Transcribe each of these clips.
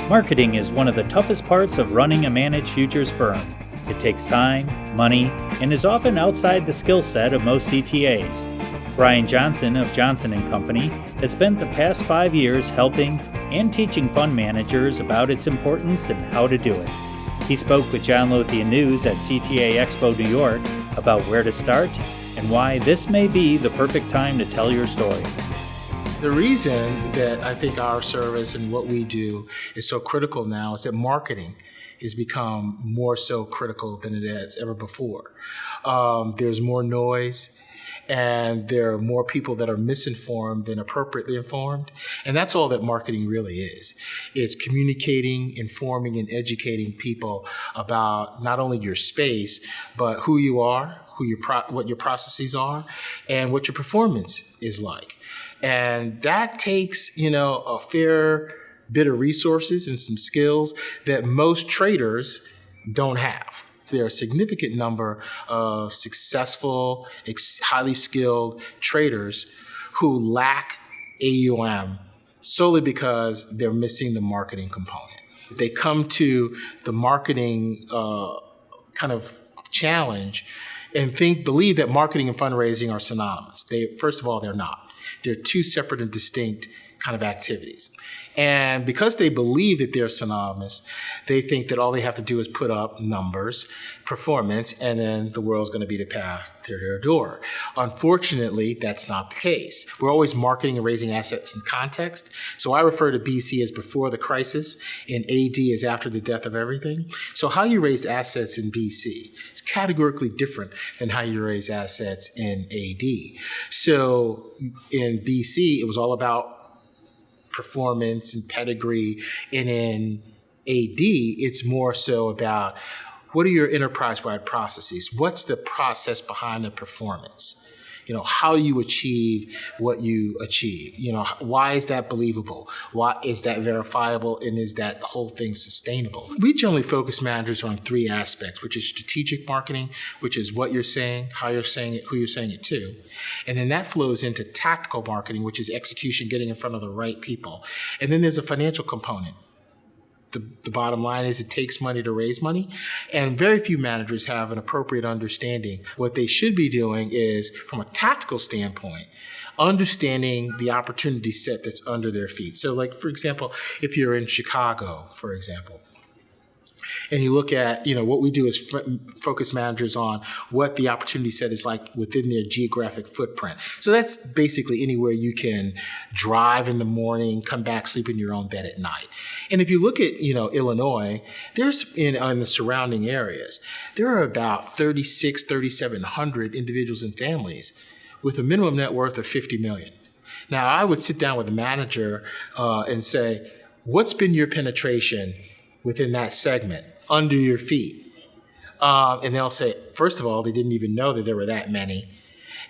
Marketing is one of the toughest parts of running a managed futures firm. It takes time, money, and is often outside the skill set of most CTAs. Bryan Johnson of Johnson & Company has spent the past 5 years helping and teaching fund managers about its importance and how to do it. He spoke with John Lothian News at CTA Expo New York about where to start and why this may be the perfect time to tell your story. The reason that I think our service and what we do is so critical now is that marketing has become more so critical than it has ever before. There's more noise, and there are more people that are misinformed than appropriately informed. And that's all that marketing really is. It's communicating, informing, and educating people about not only your space, but who you are, what your processes are, and what your performance is like. And that takes, a fair bit of resources and some skills that most traders don't have. There are a significant number of successful, highly skilled traders who lack AUM solely because they're missing the marketing component. They come to the marketing kind of challenge and believe that marketing and fundraising are synonymous. First of all, they're not. They're two separate and distinct kind of activities. And because they believe that they're synonymous, they think that all they have to do is put up numbers, performance, and then the world's going to be the path to their door. Unfortunately, that's not the case. We're always marketing and raising assets in context. So I refer to BC as before the crisis, and AD is after the death of everything. So how you raised assets in BC is categorically different than how you raise assets in AD. So in BC, it was all about performance and pedigree, and in AD, it's more so about what are your enterprise-wide processes? What's the process behind the performance? How do you achieve what you achieve? Why is that believable? Why is that verifiable? And is that whole thing sustainable? We generally focus managers on three aspects, which is strategic marketing, which is what you're saying, how you're saying it, who you're saying it to. And then that flows into tactical marketing, which is execution, getting in front of the right people. And then there's a financial component. The bottom line is it takes money to raise money, and very few managers have an appropriate understanding. What they should be doing is, from a tactical standpoint, understanding the opportunity set that's under their feet. So like, for example, if you're in Chicago, for example, and you look at, what we do is focus managers on what the opportunity set is like within their geographic footprint. So that's basically anywhere you can drive in the morning, come back, sleep in your own bed at night. And if you look at, Illinois, there's in the surrounding areas, there are about 3,700 individuals and families with a minimum net worth of $50 million. Now, I would sit down with a manager and say, what's been your penetration within that segment, under your feet? And they'll say, first of all, they didn't even know that there were that many.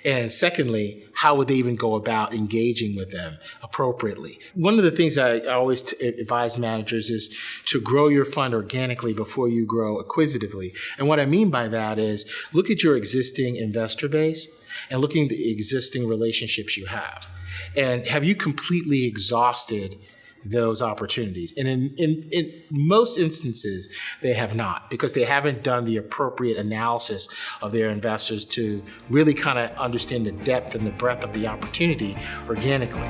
And secondly, how would they even go about engaging with them appropriately? One of the things I always advise managers is to grow your fund organically before you grow acquisitively. And what I mean by that is look at your existing investor base and looking at the existing relationships you have. And have you completely exhausted those opportunities? And in most instances, they have not, because they haven't done the appropriate analysis of their investors to really kind of understand the depth and the breadth of the opportunity organically.